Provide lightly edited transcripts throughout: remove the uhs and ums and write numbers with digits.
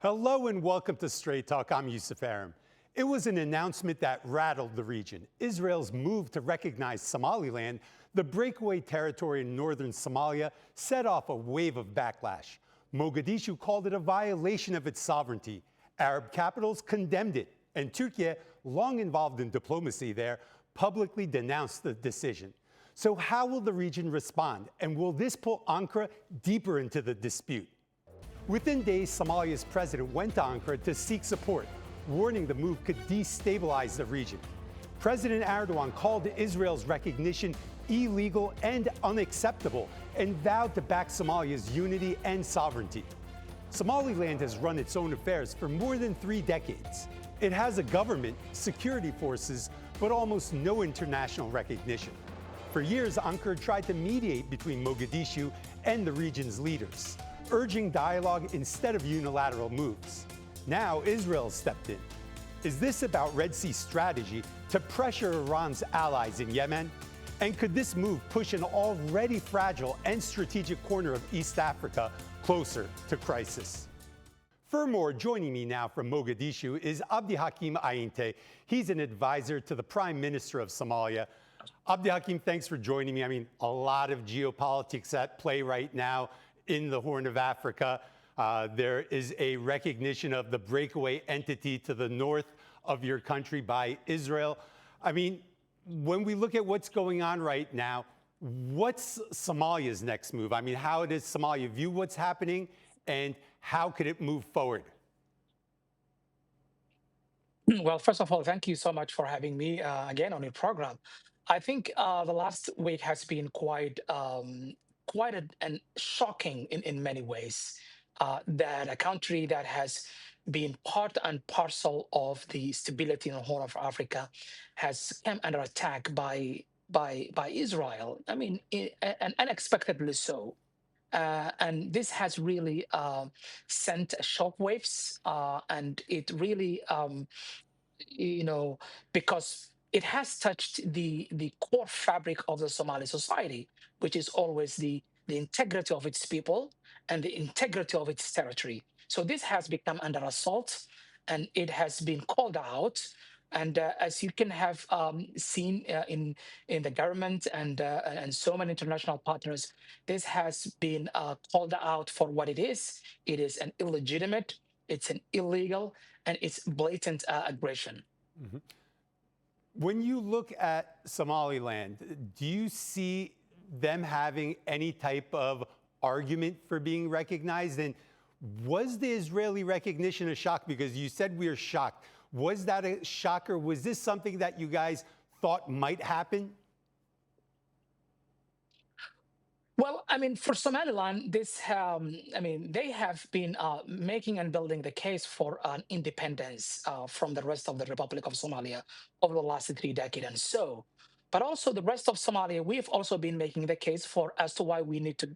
Hello and welcome to Straight Talk. I'm Yusuf Aram. It was an announcement that rattled the region. Israel's move to recognize Somaliland, the breakaway territory in northern Somalia, set off a wave of backlash. Mogadishu called it a violation of its sovereignty. Arab capitals condemned it, and Türkiye, long involved in diplomacy there, publicly denounced the decision. So how will the region respond, and will this pull Ankara deeper into the dispute? Within days, Somalia's president went to Ankara to seek support, warning the move could destabilize the region. President Erdogan called Israel's recognition illegal and unacceptable and vowed to back Somalia's unity and sovereignty. Somaliland has run its own affairs for more than 3 decades. It has a government, security forces, but almost no international recognition. For years, Ankara tried to mediate between Mogadishu and the region's leaders, urging dialogue instead of unilateral moves. Now Israel stepped in. Is this about Red Sea strategy to pressure Iran's allies in Yemen? And could this move push an already fragile and strategic corner of East Africa closer to crisis? For more, joining me now from Mogadishu is Abdi Hakim Ainte. He's an advisor to the Prime Minister of Somalia. Abdi Hakim, thanks for joining me. I mean, a lot of geopolitics at play right now in the Horn of Africa. There is a recognition of the breakaway entity to the north of your country by Israel. I mean, when we look at what's going on right now, what's Somalia's next move? I mean, how does Somalia view what's happening, and how could it move forward? Well, first of all, thank you so much for having me again on your program. I think the last week has been quite shocking in many ways. That a country that has been part and parcel of the stability in the Horn of Africa has come under attack by Israel. I mean, and unexpectedly so. And this has really sent shockwaves, and it really because it has touched the core fabric of the Somali society, which is always the integrity of its people and the integrity of its territory. So this has become under assault, and it has been called out. And as you can have seen in the government and so many international partners, this has been called out for what it is. It is an illegitimate, it's an illegal, and it's blatant aggression. Mhm. When you look at Somaliland, do you see them having any type of argument for being recognized? And was the Israeli recognition a shock? Because you said we are shocked. Was that a shock, or was this something that you guys thought might happen? Well, I mean, for Somaliland, they have been making and building the case for an independence from the rest of the Republic of Somalia over the last 3 decades and so. But also the rest of Somalia, we've also been making the case for as to why we need to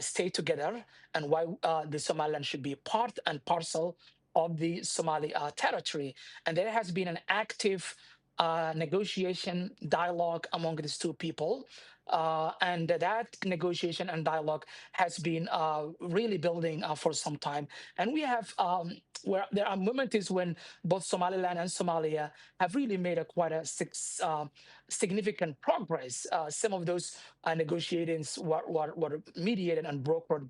stay together and why the Somaliland should be part and parcel of the Somali territory. And there has been an active negotiation dialogue among these two people. And that negotiation and dialogue has been really building for some time. And we have, where there are moments when both Somaliland and Somalia have really made significant progress. Some of those negotiations were mediated and brokered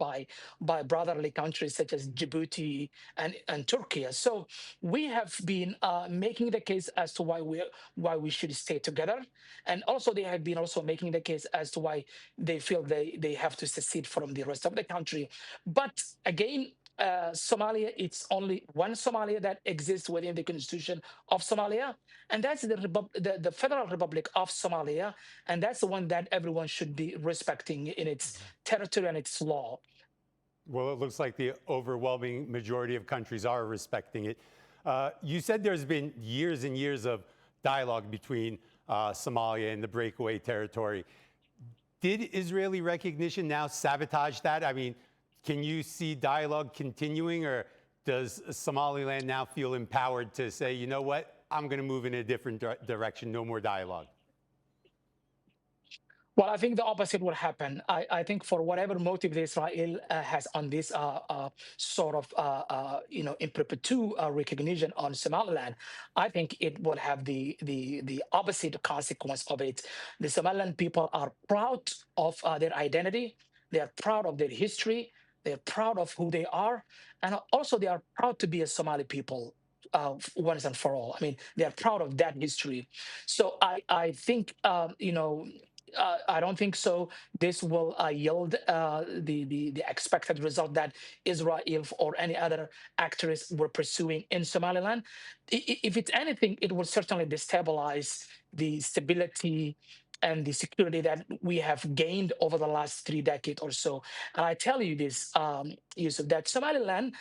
by brotherly countries such as Djibouti and Turkey. So we have been making the case as to why we should stay together, and also they have been also making the case as to why they feel they have to secede from the rest of the country. But again, Somalia, it's only one Somalia that exists within the constitution of Somalia, and that's the Federal Republic of Somalia, and that's the one that everyone should be respecting in its territory and its law. Well, it looks like the overwhelming majority of countries are respecting it. You said there's been years and years of dialogue between Somalia and the breakaway territory. Did Israeli recognition now sabotage that? I mean, can you see dialogue continuing, or does Somaliland now feel empowered to say, you know what, I'm going to move in a different direction, no more dialogue? Well, I think the opposite will happen. I think for whatever motive Israel has on this sort of in perpetu recognition on Somaliland, I think it will have the opposite consequence of it. The Somaliland people are proud of their identity. They are proud of their history. They're proud of who they are, and also they are proud to be a Somali people. Once and for all, I mean, they are proud of that history. So I think I don't think so. This will yield the expected result that Israel or any other actors were pursuing in Somaliland. If it's anything, it will certainly destabilize the stability and the security that we have gained over the last 3 decades or so. And I tell you this, Yusuf, that Somaliland,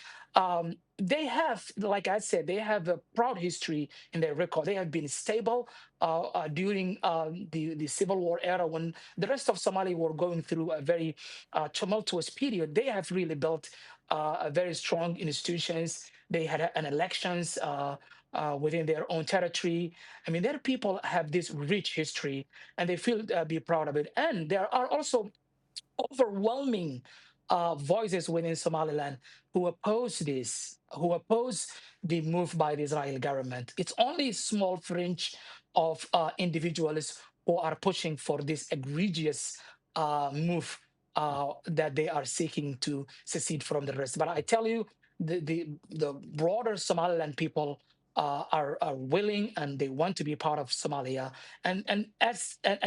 they have, like I said, they have a proud history in their record. They have been stable during the civil war era when the rest of Somalia were going through a very tumultuous period. They have really built a very strong institutions. They had an elections within their own territory. I mean, their people have this rich history, and they feel be proud of it. And there are also overwhelming voices within Somaliland who oppose this, who oppose the move by the Israeli government. It's only a small fringe of individuals who are pushing for this egregious move that they are seeking to secede from the rest. But I tell you, the broader Somaliland people are willing and they want to be part of Somalia, and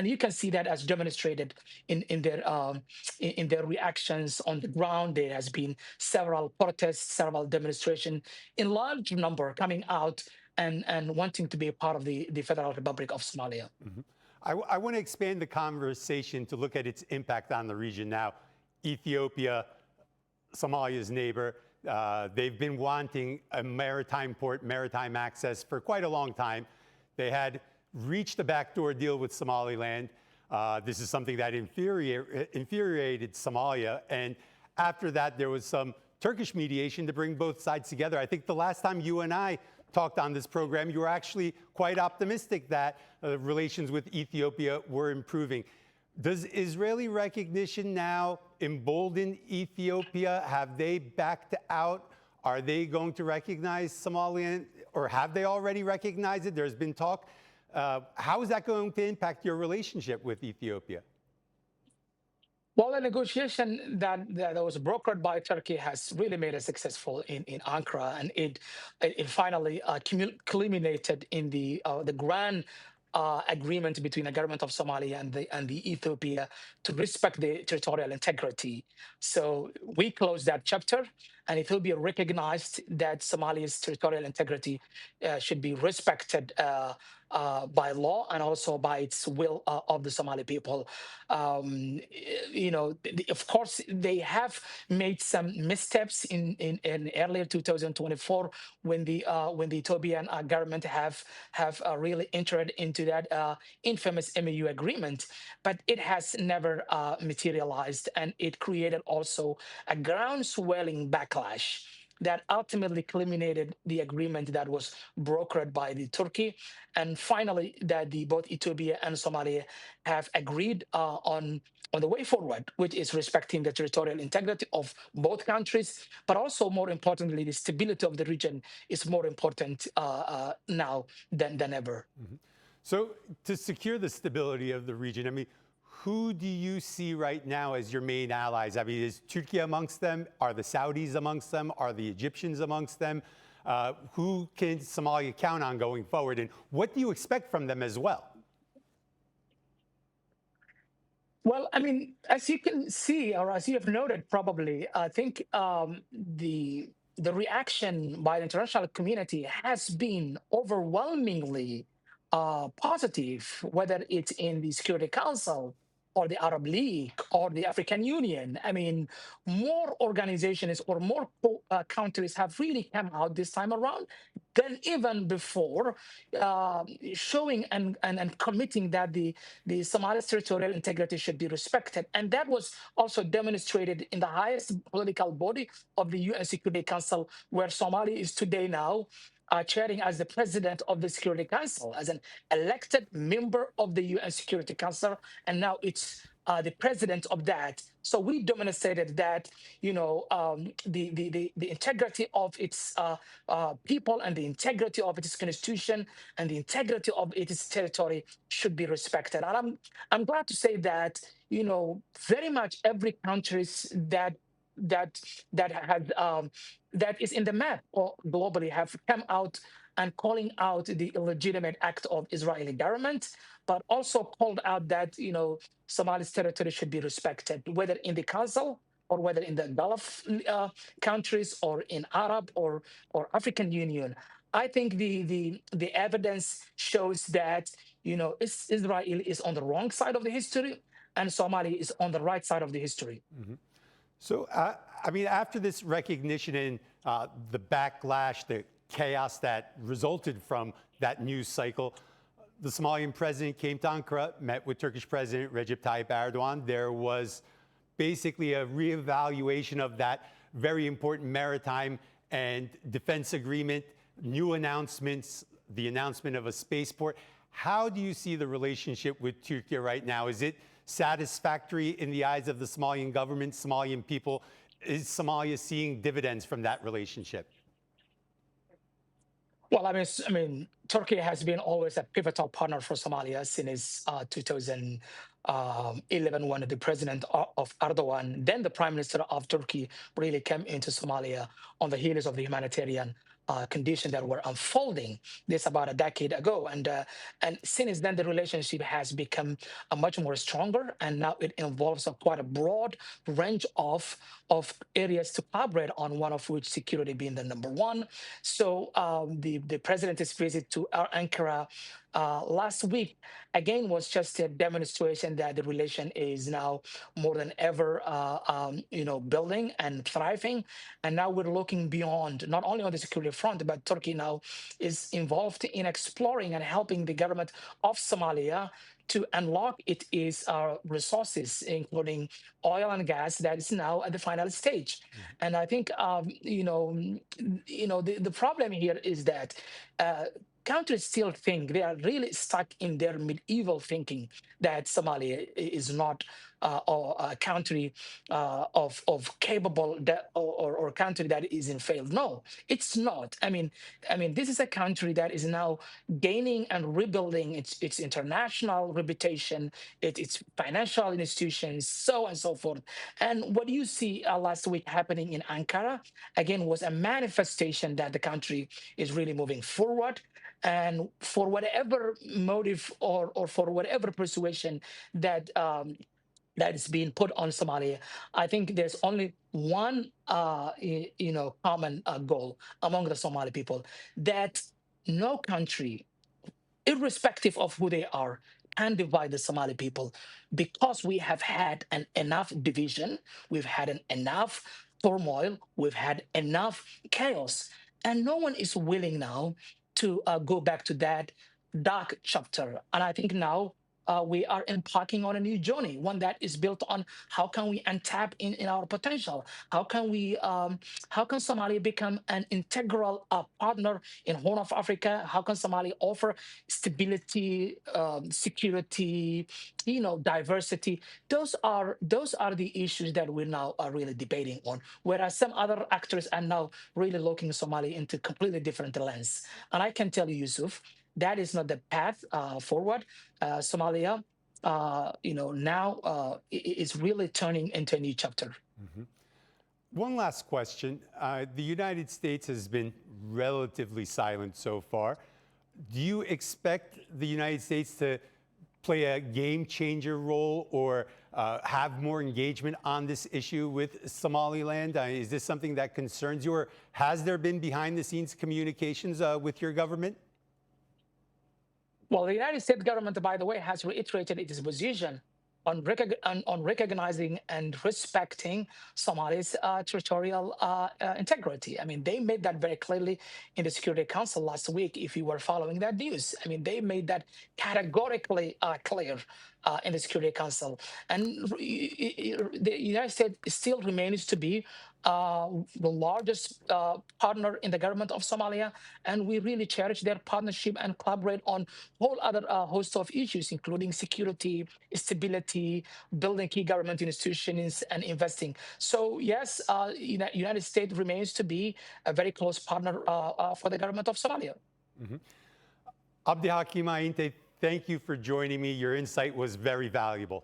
you can see that as demonstrated in their reactions on the ground. There has been several protests, several demonstrations in large number coming out and wanting to be a part of the Federal Republic of Somalia. Mhm. I want to expand the conversation to look at its impact on the region now. Ethiopia, Somalia's neighbor, they've been wanting a maritime port, maritime access for quite a long time. They had reached a backdoor deal with Somaliland. This is something that infuriated Somalia. And after that, there was some Turkish mediation to bring both sides together. I think the last time you and I talked on this program, you were actually quite optimistic that relations with Ethiopia were improving. Does Israeli recognition now embolden Ethiopia? Have they backed out? Are they going to recognize Somaliland, or have they already recognized it? There's been talk. How is that going to impact your relationship with Ethiopia? Well, the negotiation that was brokered by Turkey has really made it successful in Ankara, and it finally culminated in the grand agreement between the government of Somalia and the Ethiopia to respect the territorial integrity. So we closed that chapter, and Ethiopia recognized that Somalia's territorial integrity should be respected by law and also by its will of the Somali people. Of course, they have made some missteps in earlier 2024 when the Ethiopian government have really entered into that infamous MAU agreement, but it has never materialized, and it created also a groundswelling backlash that ultimately culminated the agreement that was brokered by the Turkey, and finally that the both Ethiopia and Somalia have agreed on the way forward, which is respecting the territorial integrity of both countries, but also more importantly, the stability of the region is more important now than ever. Mhm. So, to secure the stability of the region, I mean, who do you see right now as your main allies? I mean, is Turkey amongst them? Are the Saudis amongst them? Are the Egyptians amongst them? Who can Somalia count on going forward? And what do you expect from them as well? Well, I mean, as you can see, or as you have noted, probably, I think the reaction by the international community has been overwhelmingly positive, whether it's in the Security Council or the Arab League or the African Union. I mean, more organizations or more countries have really come out this time around than even before, showing and committing that the Somali's territorial integrity should be respected. And that was also demonstrated in the highest political body of the UN Security Council, where Somalia is today now. chairing as the president of the Security Council, as an elected member of the UN Security Council, and now it's the president of that. So we demonstrated that, the integrity of its people, and the integrity of its constitution, and the integrity of its territory should be respected. And I'm glad to say that, very much every countries that that has that is in the map or globally have come out and calling out the illegitimate act of Israeli government, but also called out that, Somali's territory should be respected, whether in the council or whether in the Gulf countries or in Arab or African Union. I think the evidence shows that, Israel is on the wrong side of the history, and Somalia is on the right side of the history. So, I mean, after this recognition and the backlash, the chaos that resulted from that news cycle, the Somalian president came to Ankara, met with Turkish President Recep Tayyip Erdogan. There was basically a reevaluation of that very important maritime and defense agreement, new announcements, the announcement of a spaceport. How do you see the relationship with Turkey right now? Is it satisfactory in the eyes of the Somalian government, Somalian people? Is Somalia seeing dividends from that relationship? Well, Turkey has been always a pivotal partner for Somalia since 2011, when the president of Erdogan, then the prime minister of Turkey, really came into Somalia on the heels of the humanitarian conditions that were unfolding this about a decade ago, and since then the relationship has become much more stronger, and now it involves quite a broad range of areas to collaborate on, one of which security being the number one. So the president's visit to Ankara last week again was just a demonstration that the relation is now more than ever, building and thriving. And now we're looking beyond, not only on the security front, but Turkey now is involved in exploring and helping the government of Somalia to unlock its resources, including oil and gas, that is now at the final stage. And I think, the problem here is that countries still think they are really stuck in their medieval thinking that Somalia is not a country of capable or country that is in failed. No, it's not. This is a country that is now gaining and rebuilding its international reputation, its financial institutions, so on and so forth. And what you see last week happening in Ankara again was a manifestation that the country is really moving forward. And for whatever motive or for whatever persuasion that is being put on Somalia, I think there's only one, common goal among the Somali people, that no country, irrespective of who they are, can divide the Somali people, because we have had an enough division, we've had enough turmoil, we've had enough chaos, and no one is willing now to go back to that dark chapter. And I think now we are embarking on a new journey, one that is built on how can we untap in our potential, how can we how can Somalia become an integral partner in Horn of Africa, how can Somalia offer stability, security, diversity. Those are the issues that we now are really debating on, whereas some other actors are now really looking Somalia into completely different lens. And I can tell you, Yusuf, that is not the path forward. Somalia, now is really turning into a new chapter. One last question. The United States has been relatively silent so far. Do you expect the United States to play a game changer role or have more engagement on this issue with Somaliland? Is this something that concerns you, or has there been behind the scenes communications with your government? Well, the United States government, by the way, has reiterated its position on recognizing and respecting Somalia's territorial integrity. They made that very clearly in the Security Council last week, if you were following that news. They made that categorically clear in the Security Council. And the United States still remains to be the largest partner in the government of Somalia, and we really cherish their partnership and collaborate on whole other host of issues, including security, stability, building key government institutions, and investing. So yes, United States remains to be a very close partner for the government of Somalia. Abdihakim Ainte, thank you for joining me. Your insight was very valuable.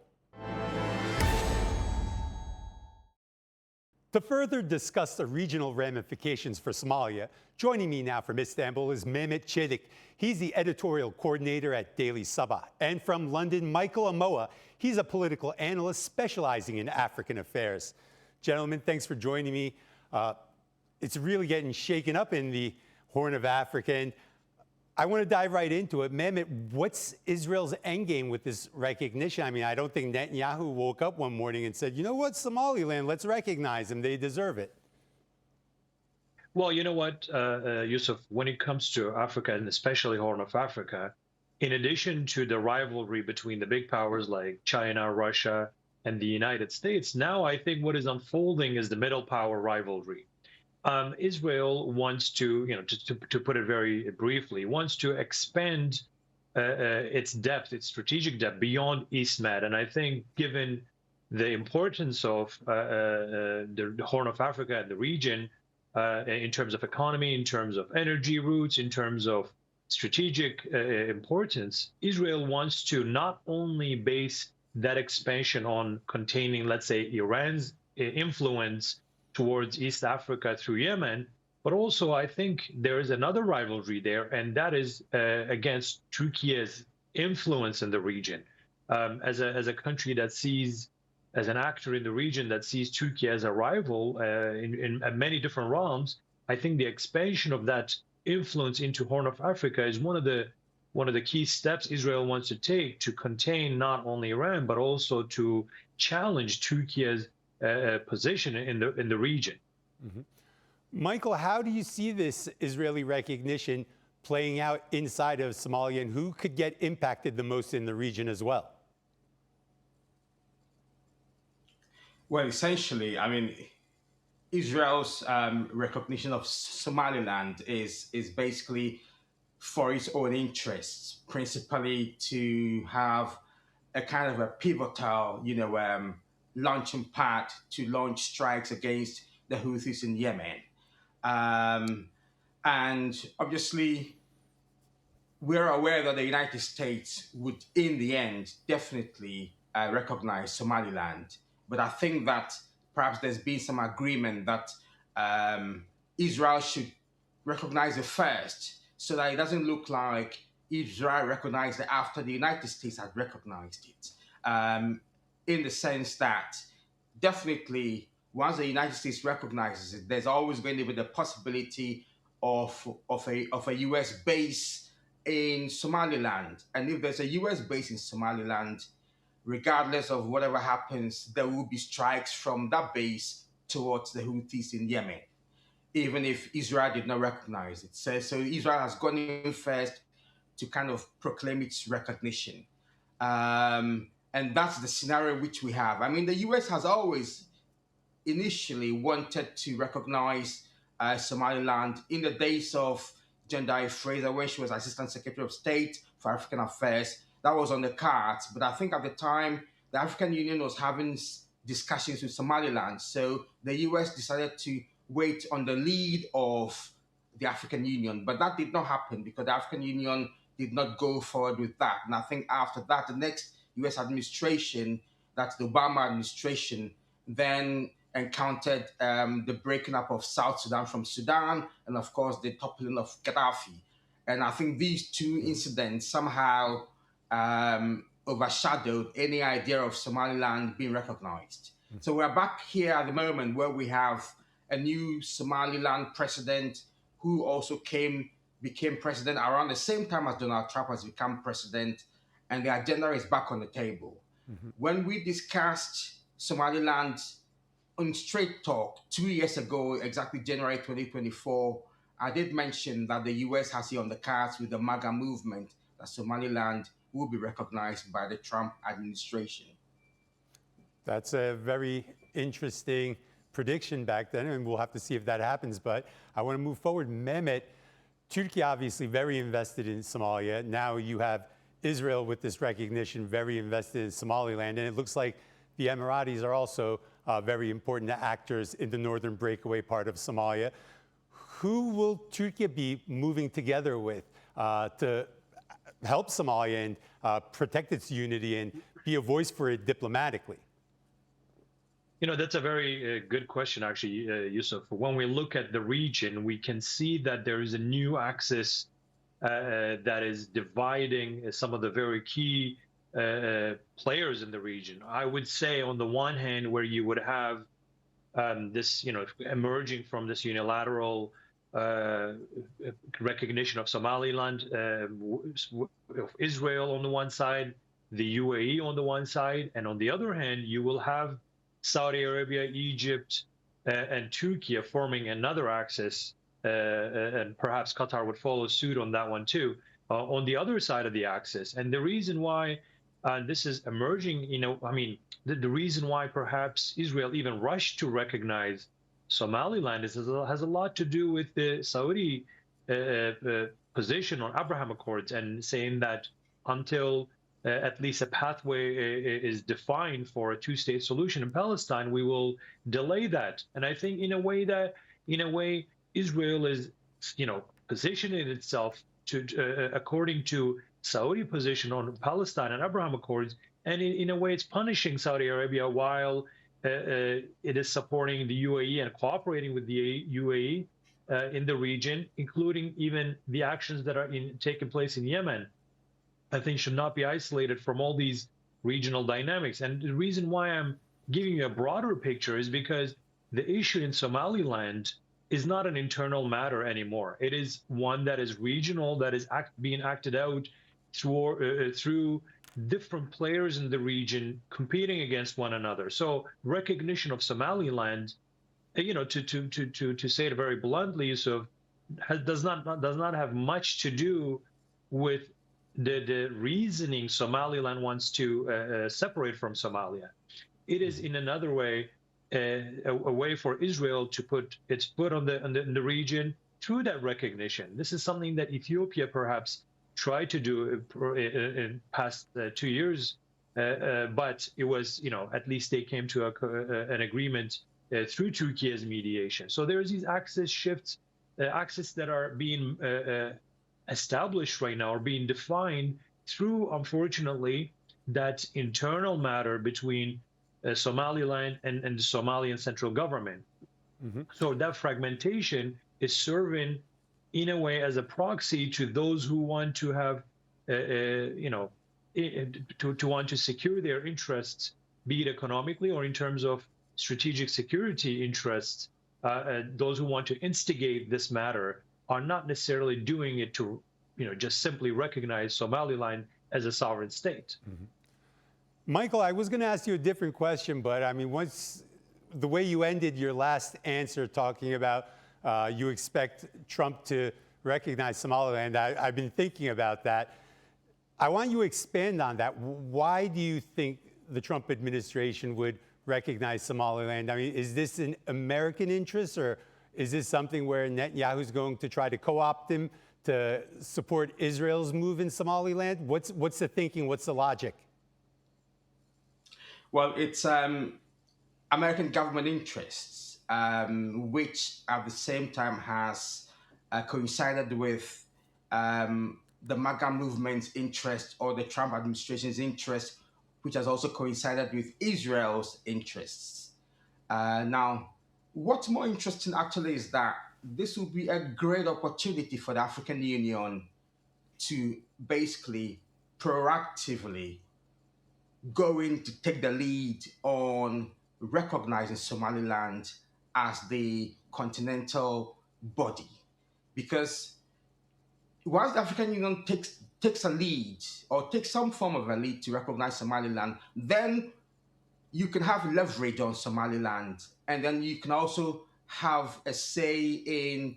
To further discuss the regional ramifications for Somalia, joining me now from Istanbul is Mehmet Çelik. He's the editorial coordinator at Daily Sabah. And from London, Michael Amoa. He's a political analyst specializing in African affairs. Gentlemen, thanks for joining me. It's really getting shaken up in the Horn of Africa. And I want to dive right into it. Mehmet, what's Israel's endgame with this recognition? I mean, I don't think Netanyahu woke up one morning and said, you know what, Somaliland, let's recognize them. They deserve it. Well, you know what, Yusuf, when it comes to Africa, and especially Horn of Africa, in addition to the rivalry between the big powers like China, Russia, and the United States, now I think what is unfolding is the middle power rivalry. Israel wants to, to put it very briefly, wants to expand its depth, its strategic depth beyond East Med. And I think given the importance of the Horn of Africa and the region in terms of economy, in terms of energy routes, in terms of strategic importance, Israel wants to not only base that expansion on containing, let's say, Iran's influence towards East Africa through Yemen, but also I think there is another rivalry there, and that is against Turkey's influence in the region. As a country that sees, as an actor in the region that sees Turkey as a rival in many different realms, I think the expansion of that influence into Horn of Africa is one of the key steps Israel wants to take to contain not only Iran, but also to challenge Turkey's position in the region. Mm-hmm. Michael, how do you see this Israeli recognition playing out inside of Somalia, and who could get impacted the most in the region as well? Well, essentially, I mean, Israel's recognition of Somaliland is basically for its own interests, principally to have a kind of a pivotal, launching pad to launch strikes against the Houthis in Yemen. And obviously, we're aware that the United States would, in the end, definitely recognize Somaliland. But I think that perhaps there's been some agreement that Israel should recognize it first, so that it doesn't look like Israel recognized it after the United States had recognized it. In the sense that definitely once the United States recognizes it, there's always going to be the possibility of a U.S. base in Somaliland. And if there's a U.S. base in Somaliland, regardless of whatever happens, there will be strikes from that base towards the Houthis in Yemen, even if Israel did not recognize it. So Israel has gone in first to kind of proclaim its recognition. And that's the scenario which we have. I mean, the U.S. has always initially wanted to recognize Somaliland in the days of Jendai Fraser, when she was Assistant Secretary of State for African Affairs. That was on the cards. But I think at the time, the African Union was having discussions with Somaliland. So the U.S. decided to wait on the lead of the African Union. But that did not happen because the African Union did not go forward with that. And I think after that, the next U.S. administration, that's the Obama administration, then encountered the breaking up of South Sudan from Sudan, and of course the toppling of Gaddafi. And I think these two incidents somehow overshadowed any idea of Somaliland being recognized. So we're back here at the moment where we have a new Somaliland president who also became president around the same time as Donald Trump has become president, and the agenda is back on the table. Mm-hmm. When we discussed Somaliland on Strait Talk 2 years ago, exactly January 2024, I did mention that the US has it on the cards with the MAGA movement that Somaliland will be recognized by the Trump administration. That's a very interesting prediction back then, and we'll have to see if that happens. But I want to move forward. Mehmet, Turkey obviously very invested in Somalia. Now you have Israel with this recognition, very invested in Somaliland. And it looks like the Emiratis are also very important actors in the northern breakaway part of Somalia. Who will Turkey be moving together with to help Somalia and protect its unity and be a voice for it diplomatically? You know, that's a very good question, actually, Yusuf. When we look at the region, we can see that there is a new axis that is dividing some of the very key players in the region. I would say, on the one hand, where you would have this, emerging from this unilateral recognition of Somaliland, of Israel on the one side, the UAE on the one side, and on the other hand, you will have Saudi Arabia, Egypt, and Turkey forming another axis, and perhaps Qatar would follow suit on that one too, on the other side of the axis. And the reason why this is emerging, the reason why perhaps Israel even rushed to recognize Somaliland has a lot to do with the Saudi position on Abraham Accords, and saying that until at least a pathway is defined for a two-state solution in Palestine, we will delay that. And I think in a way, Israel is, positioning itself to according to Saudi position on Palestine and Abraham Accords, and in a way, it's punishing Saudi Arabia while it is supporting the UAE and cooperating with the UAE in the region, including even the actions that are taking place in Yemen. I think should not be isolated from all these regional dynamics. And the reason why I'm giving you a broader picture is because the issue in Somaliland is not an internal matter anymore. It is one that is regional, that is being acted out through different players in the region competing against one another. So recognition of Somaliland, to say it very bluntly, does not have much to do with the reasoning Somaliland wants to separate from Somalia. It is, in another way, a way for Israel to put its foot on the region through that recognition. This is something that Ethiopia perhaps tried to do in past 2 years, but it was, at least they came to an agreement through Turkey's mediation. So there's these axis shifts, axes that are being established right now, are being defined through, unfortunately, that internal matter between Somaliland and the Somalian central government. Mm-hmm. So that fragmentation is serving, in a way, as a proxy to those who want to have, to want to secure their interests, be it economically or in terms of strategic security interests. Those who want to instigate this matter are not necessarily doing it to, just simply recognize Somaliland as a sovereign state. Mm-hmm. Michael, I was going to ask you a different question, but once the way you ended your last answer talking about you expect Trump to recognize Somaliland, I've been thinking about that. I want you to expand on that. Why do you think the Trump administration would recognize Somaliland? Is this an American interest, or is this something where Netanyahu's going to try to co-opt him to support Israel's move in Somaliland? What's the thinking? What's the logic? Well, it's American government interests, which at the same time has coincided with the MAGA movement's interest, or the Trump administration's interest, which has also coincided with Israel's interests. Now, what's more interesting actually is that this will be a great opportunity for the African Union to basically proactively going to take the lead on recognizing Somaliland as the continental body. Because once the African Union takes a lead, or takes some form of a lead to recognize Somaliland, then you can have leverage on Somaliland, and then you can also have a say in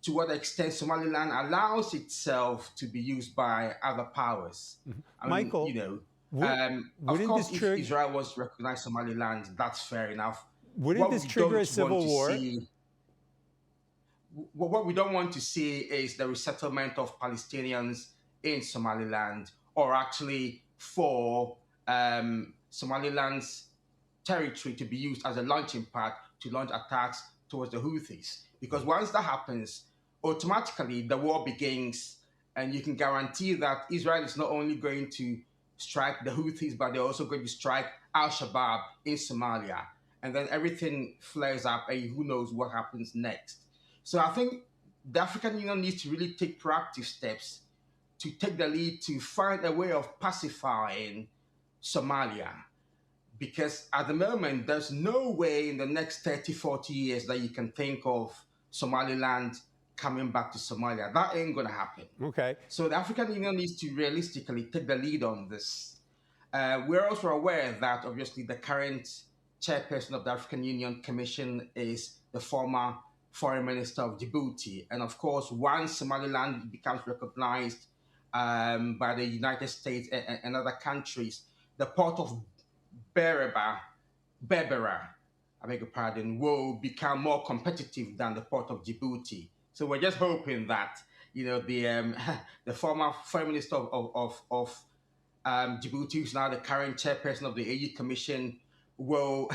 to what extent Somaliland allows itself to be used by other powers. Mm-hmm. Michael, of course, if Israel was to recognize Somaliland, that's fair enough. Wouldn't this trigger a civil war? What we don't want to see is the resettlement of Palestinians in Somaliland, or actually for Somaliland's territory to be used as a launching pad to launch attacks towards the Houthis. Because once that happens, automatically the war begins, and you can guarantee that Israel is not only going to strike the Houthis, but they're also going to strike Al-Shabaab in Somalia. And then everything flares up, and who knows what happens next. So I think the African Union needs to really take proactive steps to take the lead to find a way of pacifying Somalia. Because at the moment, there's no way in the next 30, 40 years that you can think of Somaliland coming back to Somalia. That ain't going to happen. Okay. So the African Union needs to realistically take the lead on this. We're also aware that, obviously, the current chairperson of the African Union Commission is the former Foreign Minister of Djibouti. And of course, once Somaliland becomes recognized by the United States and other countries, the port of Berbera, I beg your pardon, will become more competitive than the port of Djibouti. So we're just hoping that, you know, the former Foreign Minister of Djibouti, who's now the current chairperson of the AU Commission, will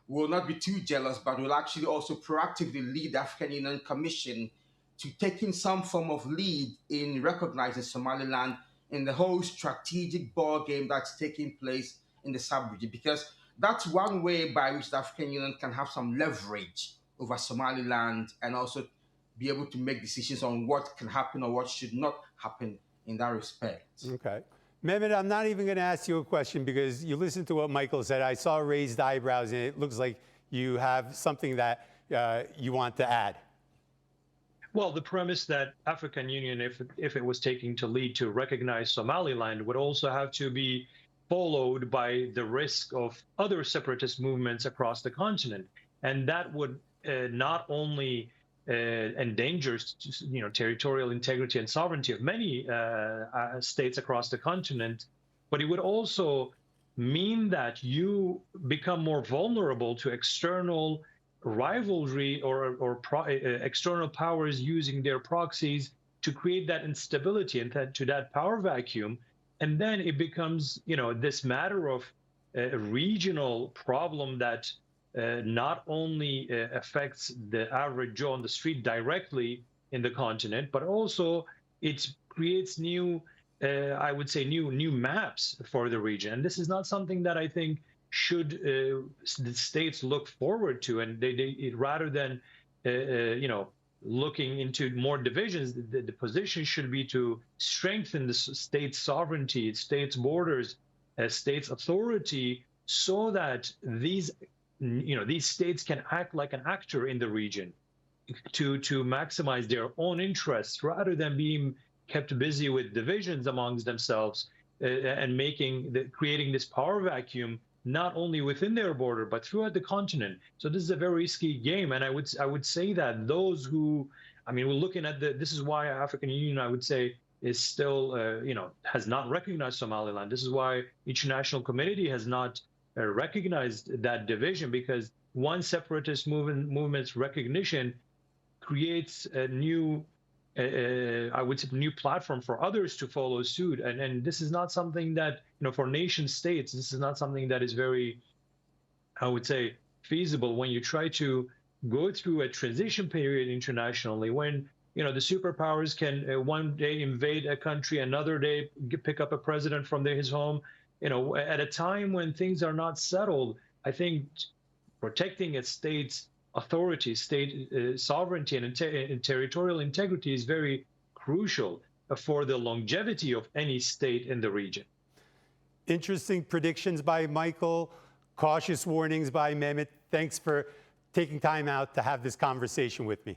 not be too jealous, but will actually also proactively lead the African Union Commission to taking some form of lead in recognizing Somaliland in the whole strategic ball game that's taking place in the sub-region, because that's one way by which the African Union can have some leverage over Somaliland and also be able to make decisions on what can happen or what should not happen in that respect. Okay. Mehmet, I'm not even going to ask you a question because you listened to what Michael said. I saw raised eyebrows, and it looks like you have something that you want to add. Well, the premise that African Union, if it was taking to lead to recognize Somaliland, would also have to be followed by the risk of other separatist movements across the continent. And that would not only endanger, territorial integrity and sovereignty of many states across the continent, but it would also mean that you become more vulnerable to external rivalry or external powers using their proxies to create that instability and to that power vacuum. And then it becomes, this matter of a regional problem that not only affects the average Joe on the street directly in the continent, but also it creates new, I would say, new maps for the region. And this is not something that I think should the states look forward to. And rather than, looking into more divisions, the position should be to strengthen the state's sovereignty, state's borders, state's authority, so that these states can act like an actor in the region to maximize their own interests rather than being kept busy with divisions amongst themselves and creating this power vacuum not only within their border but throughout the continent. So this is a very risky game, and I would say that those who, we're looking at this is why African Union, I would say, is still has not recognized Somaliland. This is why international community has not recognized that division, because one separatist movement's recognition creates a new, I would say, new platform for others to follow suit. And this is not something that, for nation states, this is not something that is very, I would say, feasible when you try to go through a transition period internationally when, the superpowers can one day invade a country, another day pick up a president from his home. At a time when things are not settled, I think protecting a state's authority, state sovereignty and territorial integrity is very crucial for the longevity of any state in the region. Interesting predictions by Michael, cautious warnings by Mehmet. Thanks for taking time out to have this conversation with me.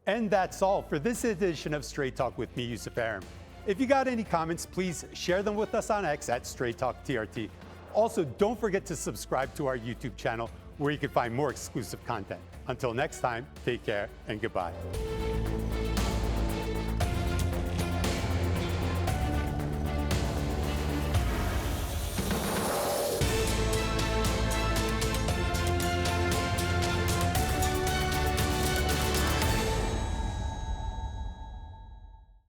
And that's all for this edition of Straight Talk with me, Yusuf Aram. If you got any comments, please share them with us on X at Straight Talk TRT. Also, don't forget to subscribe to our YouTube channel where you can find more exclusive content. Until next time, take care and goodbye.